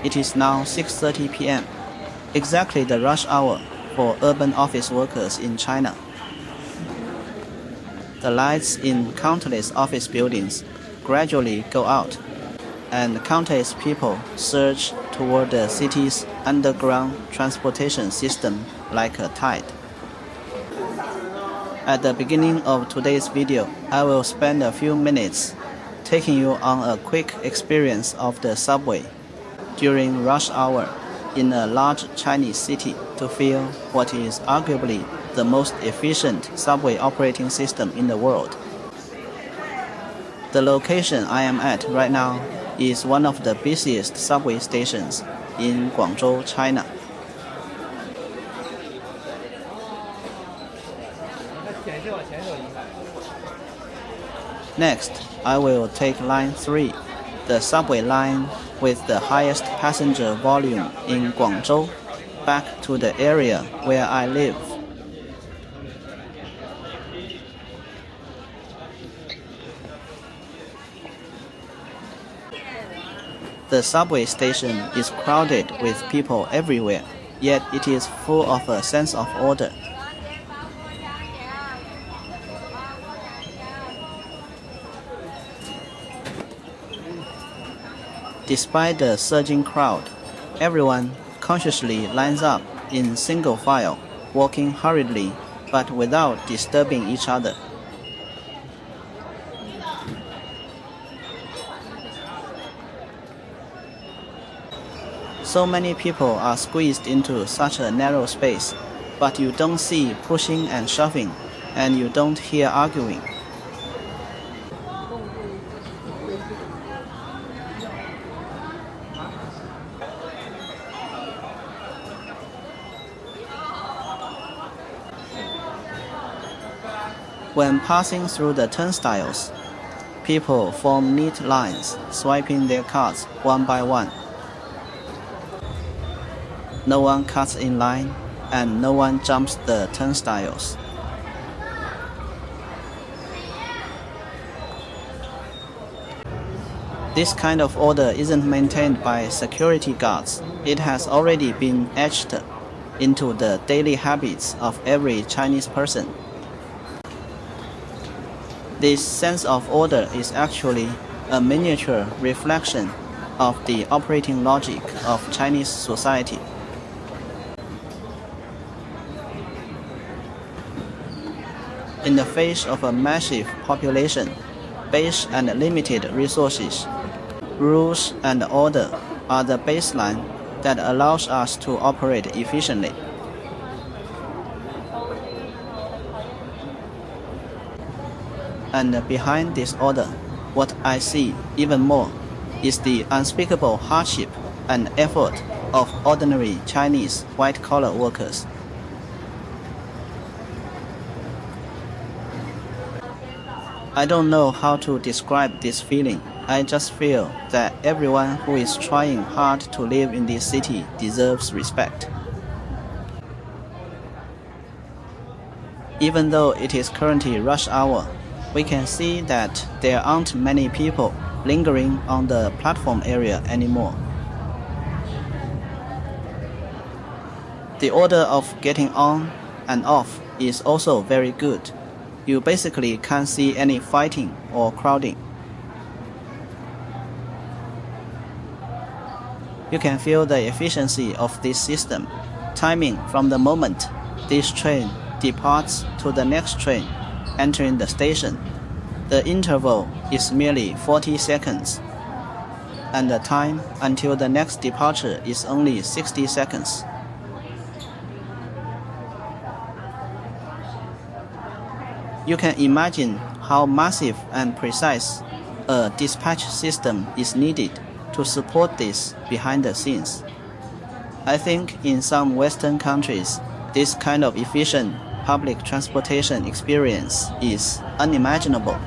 It is now 6:30 p.m., exactly the rush hour for urban office workers in China. The lights in countless office buildings gradually go out, and countless people surge toward the city's underground transportation system like a tide. At the beginning of today's video, I will spend a few minutes taking you on a quick experience of the subway during rush hour in a large Chinese city to feel what is arguably the most efficient subway operating system in the world. The location I am at right now is one of the busiest subway stations in Guangzhou, China. Next, I will take line 3, the subway line with the highest passenger volume in Guangzhou, back to the area where I live. The subway station is crowded with people everywhere, yet it is full of a sense of order. Despite the surging crowd, everyone consciously lines up in single file, walking hurriedly but without disturbing each other. So many people are squeezed into such a narrow space, but you don't see pushing and shoving, and you don't hear arguing. When passing through the turnstiles, people form neat lines, swiping their cards one by one. No one cuts in line, and no one jumps the turnstiles. This kind of order isn't maintained by security guards. It has already been etched into the daily habits of every Chinese person. This sense of order is actually a miniature reflection of the operating logic of Chinese society. In the face of a massive population, base and limited resources, rules and order are the baseline that allows us to operate efficiently. And behind this order, what I see even more is the unspeakable hardship and effort of ordinary Chinese white-collar workers. I don't know how to describe this feeling. I just feel that everyone who is trying hard to live in this city deserves respect. Even though it is currently rush hour, we can see that there aren't many people lingering on the platform area anymore. The order of getting on and off is also very good. You basically can't see any fighting or crowding. You can feel the efficiency of this system, timing from the moment this train departs to the next train entering the station. The interval is merely 40 seconds, and the time until the next departure is only 60 seconds. You can imagine how massive and precise a dispatch system is needed to support this behind the scenes. I think in some Western countries, this kind of efficient public transportation experience is unimaginable.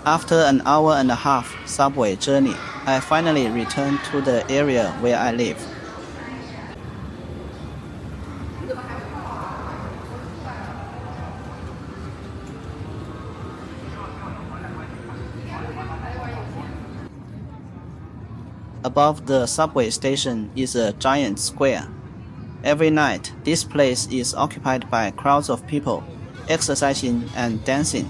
After an hour and a half subway journey, I finally returned to the area where I live. Above the subway station is a giant square. Every night, this place is occupied by crowds of people, exercising and dancing.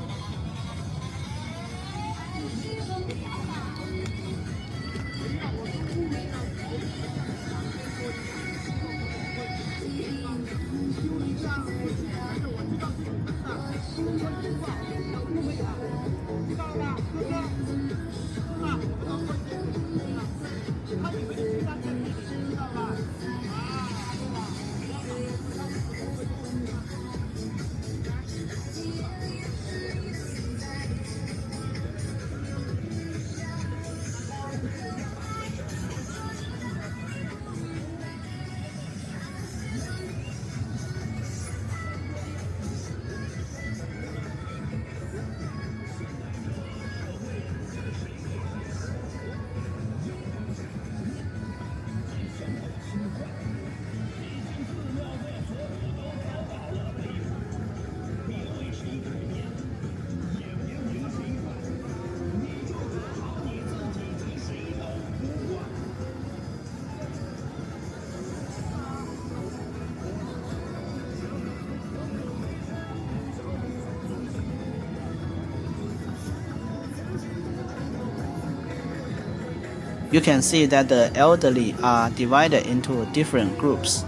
You can see that the elderly are divided into different groups.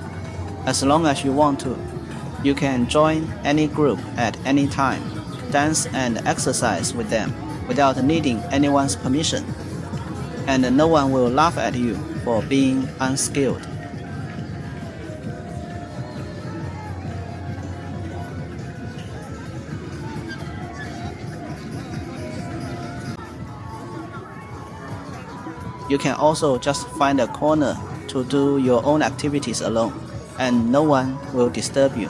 As long as you want to, you can join any group at any time, dance and exercise with them without needing anyone's permission. And no one will laugh at you for being unskilled. You can also just find a corner to do your own activities alone, and no one will disturb you.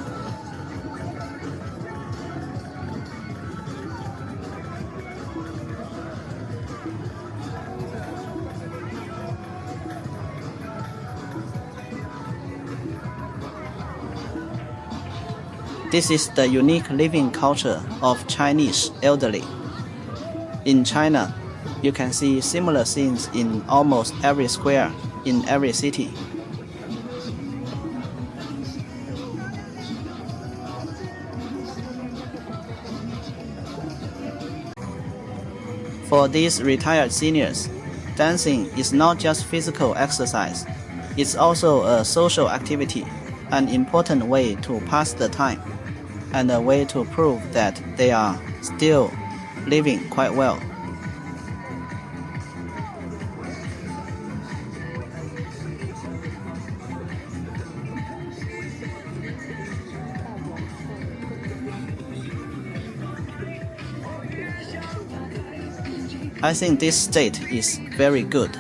This is the unique living culture of Chinese elderly. In China, you can see similar scenes in almost every square in every city. For these retired seniors, dancing is not just physical exercise, it's also a social activity, an important way to pass the time, and a way to prove that they are still living quite well. I think this state is very good.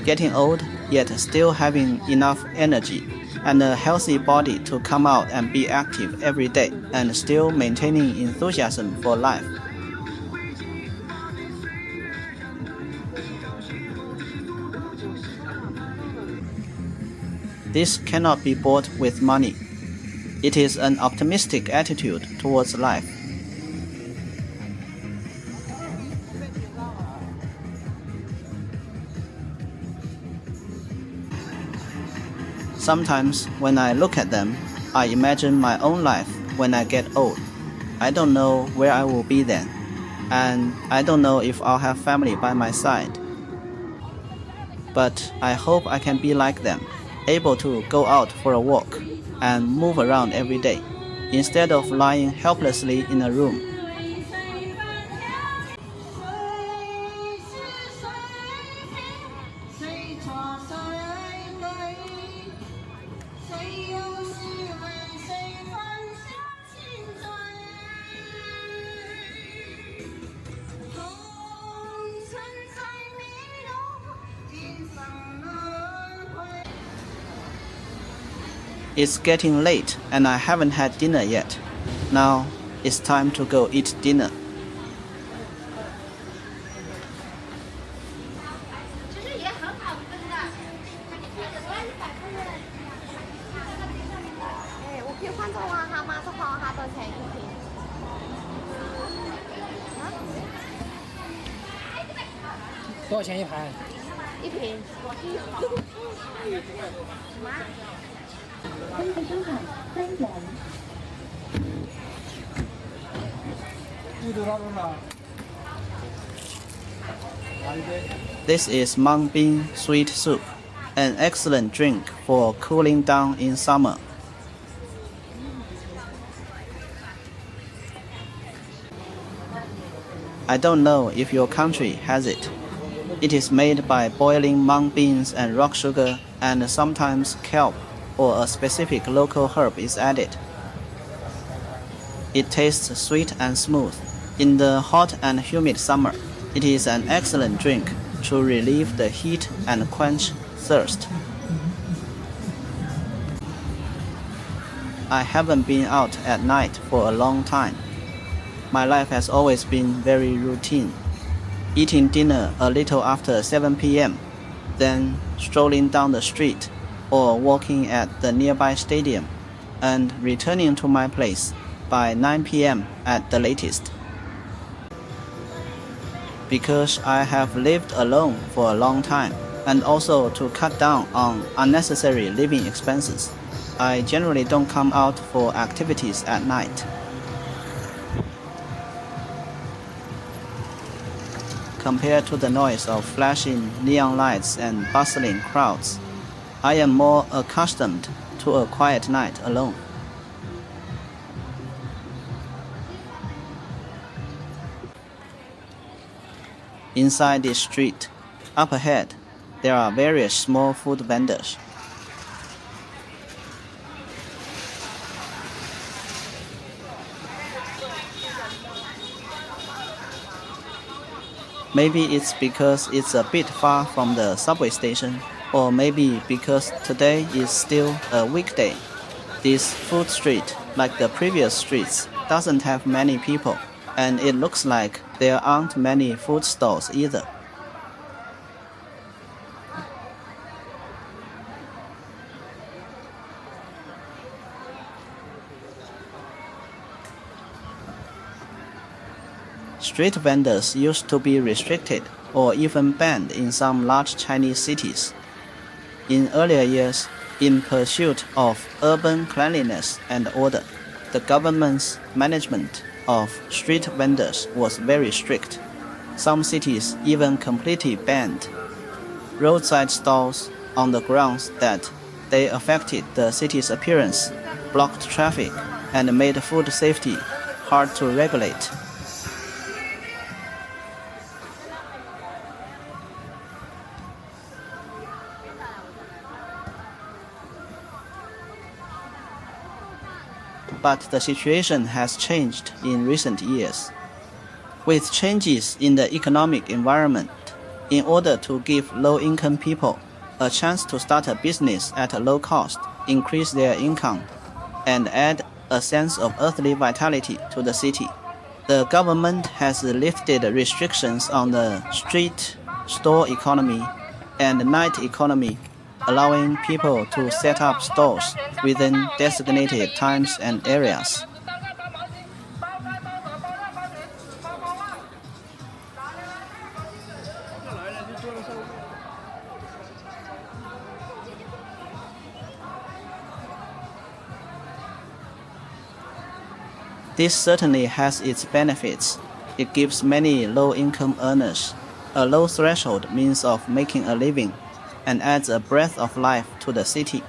Getting old, yet still having enough energy and a healthy body to come out and be active every day and still maintaining enthusiasm for life. This cannot be bought with money. It is an optimistic attitude towards life. Sometimes when I look at them, I imagine my own life when I get old. I don't know where I will be then, and I don't know if I'll have family by my side. But I hope I can be like them, able to go out for a walk and move around every day, instead of lying helplessly in a room. It's getting late and I haven't had dinner yet. Now it's time to go eat dinner. 多少钱一盘？一瓶。This is mung bean sweet soup, an excellent drink for cooling down in summer. I don't know if your country has it. It is made by boiling mung beans and rock sugar, and sometimes kelp or a specific local herb is added. It tastes sweet and smooth. In the hot and humid summer, it is an excellent drink to relieve the heat and quench thirst. I haven't been out at night for a long time. My life has always been very routine. Eating dinner a little after 7 p.m., then strolling down the street or walking at the nearby stadium, and returning to my place by 9 p.m. at the latest. Because I have lived alone for a long time, and also to cut down on unnecessary living expenses, I generally don't come out for activities at night. Compared to the noise of flashing neon lights and bustling crowds, I am more accustomed to a quiet night alone. Inside this street, up ahead, there are various small food vendors. Maybe it's because it's a bit far from the subway station, or maybe because today is still a weekday. This food street, like the previous streets, doesn't have many people, and it looks like there aren't many food stalls either. Street vendors used to be restricted or even banned in some large Chinese cities. In earlier years, in pursuit of urban cleanliness and order, the government's management of street vendors was very strict. Some cities even completely banned roadside stalls on the grounds that they affected the city's appearance, blocked traffic, and made food safety hard to regulate. But the situation has changed in recent years. With changes in the economic environment, in order to give low-income people a chance to start a business at a low cost, increase their income, and add a sense of earthly vitality to the city, the government has lifted restrictions on the street, store economy, and night economy, allowing people to set up stores within designated times and areas. This certainly has its benefits. It gives many low-income earners a low threshold means of making a living and adds a breath of life to the city.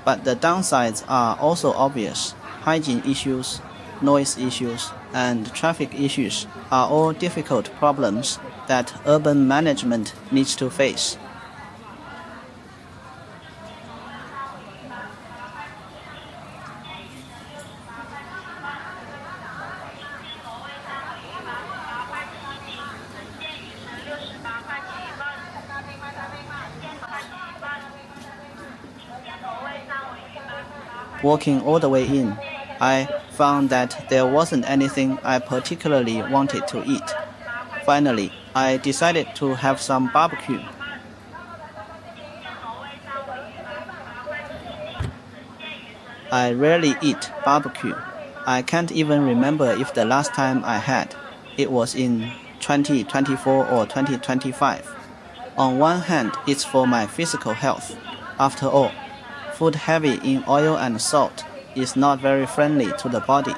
But the downsides are also obvious. Hygiene issues, noise issues, and traffic issues are all difficult problems that urban management needs to face. Walking all the way in, I found that there wasn't anything I particularly wanted to eat. Finally, I decided to have some barbecue. I rarely eat barbecue. I can't even remember if the last time I had. It was in 2024 or 2025. On one hand, it's for my physical health. After all, food heavy in oil and salt is not very friendly to the body.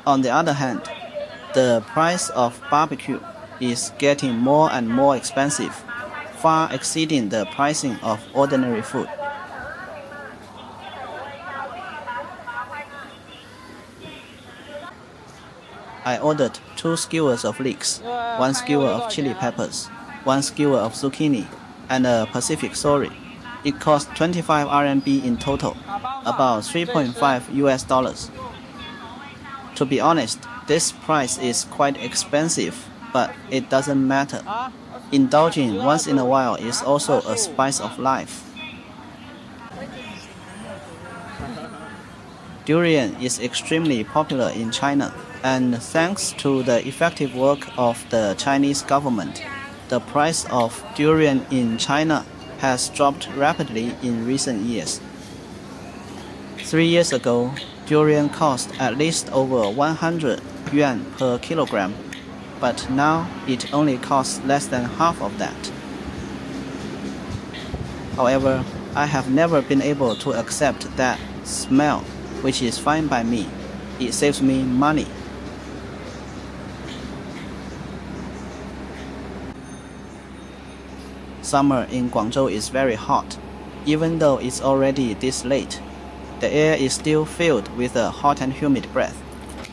On the other hand, the price of barbecue is getting more and more expensive, far exceeding the pricing of ordinary food. I ordered 2 skewers of leeks, 1 skewer of chili peppers, 1 skewer of zucchini, and a Pacific sorry. It cost 25 RMB in total, about 3.5 US dollars. To be honest, this price is quite expensive, but it doesn't matter. Indulging once in a while is also a spice of life. Durian is extremely popular in China, and thanks to the effective work of the Chinese government, the price of durian in China has dropped rapidly in recent years. 3 years ago, durian cost at least over 100 yuan per kilogram, but now it only costs less than half of that. However, I have never been able to accept that smell, which is fine by me. It saves me money. Summer in Guangzhou is very hot. Even though it's already this late, the air is still filled with a hot and humid breath.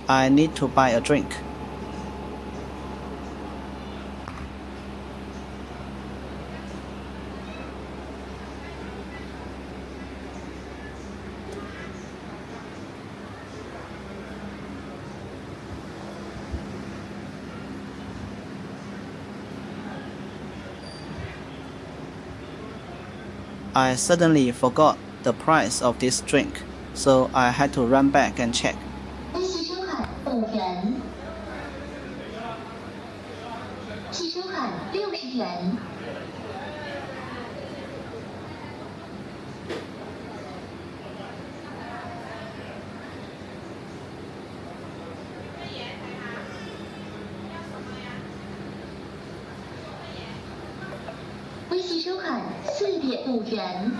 I need to buy a drink. I suddenly forgot the price of this drink, so I had to run back and check. 微信收看5元，汽收看60元。微信收看4.5元。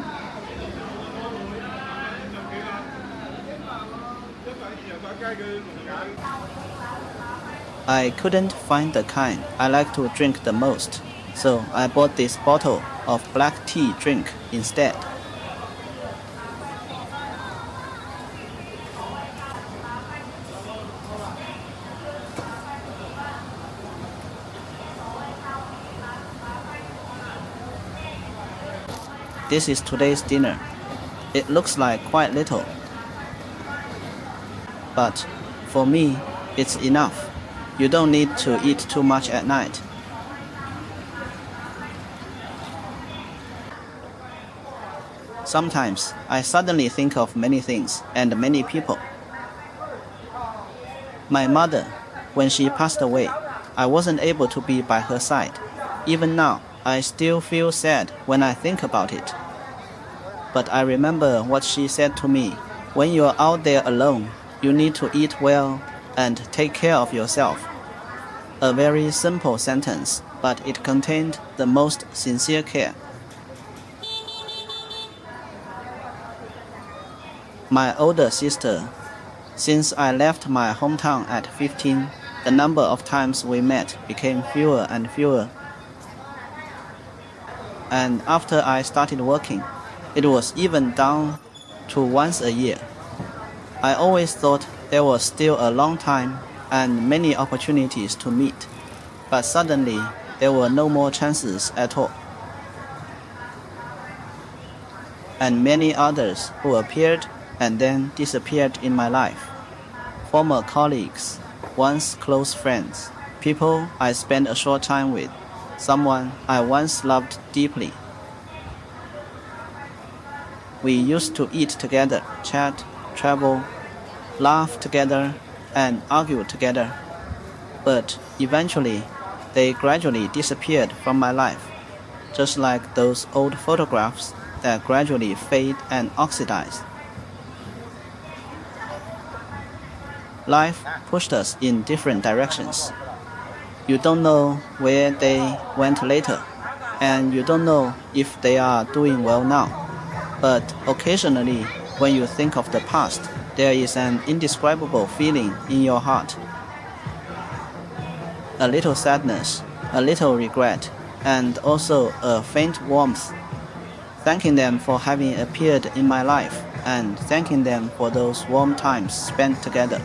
I couldn't find the kind I like to drink the most, so I bought this bottle of black tea drink instead. This is today's dinner. It looks like quite little, but for me, it's enough. You don't need to eat too much at night. Sometimes I suddenly think of many things and many people. My mother, when she passed away, I wasn't able to be by her side. Even now, I still feel sad when I think about it. But I remember what she said to me: when you're out there alone, you need to eat well and take care of yourself. A very simple sentence, but it contained the most sincere care. My older sister, since I left my hometown at 15, the number of times we met became fewer and fewer. And after I started working, it was even down to once a year. I always thought there was still a long time and many opportunities to meet, but suddenly there were no more chances at all. And many others who appeared and then disappeared in my life. Former colleagues, once close friends, people I spent a short time with, someone I once loved deeply. We used to eat together, chat, travel, laugh together, and argue together. But eventually, they gradually disappeared from my life, just like those old photographs that gradually fade and oxidize. Life pushed us in different directions. You don't know where they went later, and you don't know if they are doing well now. But occasionally, when you think of the past, there is an indescribable feeling in your heart. A little sadness, a little regret, and also a faint warmth. Thanking them for having appeared in my life, and thanking them for those warm times spent together.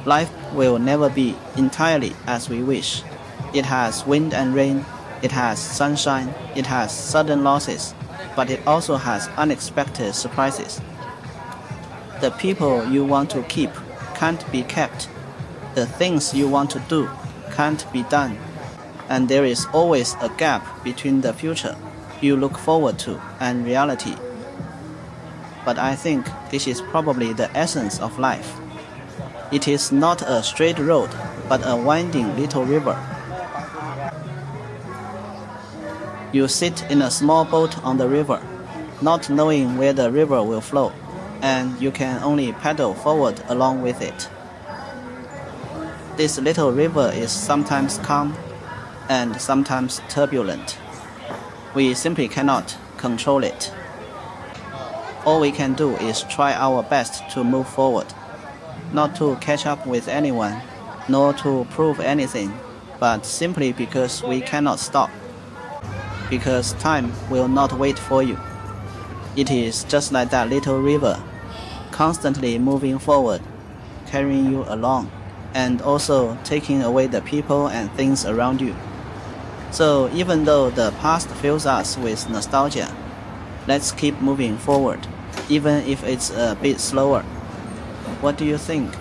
Life will never be entirely as we wish. It has wind and rain, it has sunshine, it has sudden losses, but it also has unexpected surprises. The people you want to keep can't be kept. The things you want to do can't be done. And there is always a gap between the future you look forward to and reality. But I think this is probably the essence of life. It is not a straight road, but a winding little river. You sit in a small boat on the river, not knowing where the river will flow, and you can only paddle forward along with it. This little river is sometimes calm and sometimes turbulent. We simply cannot control it. All we can do is try our best to move forward, not to catch up with anyone, nor to prove anything, but simply because we cannot stop. Because time will not wait for you. It is just like that little river, constantly moving forward, carrying you along, and also taking away the people and things around you. So even though the past fills us with nostalgia, let's keep moving forward, even if it's a bit slower. What do you think?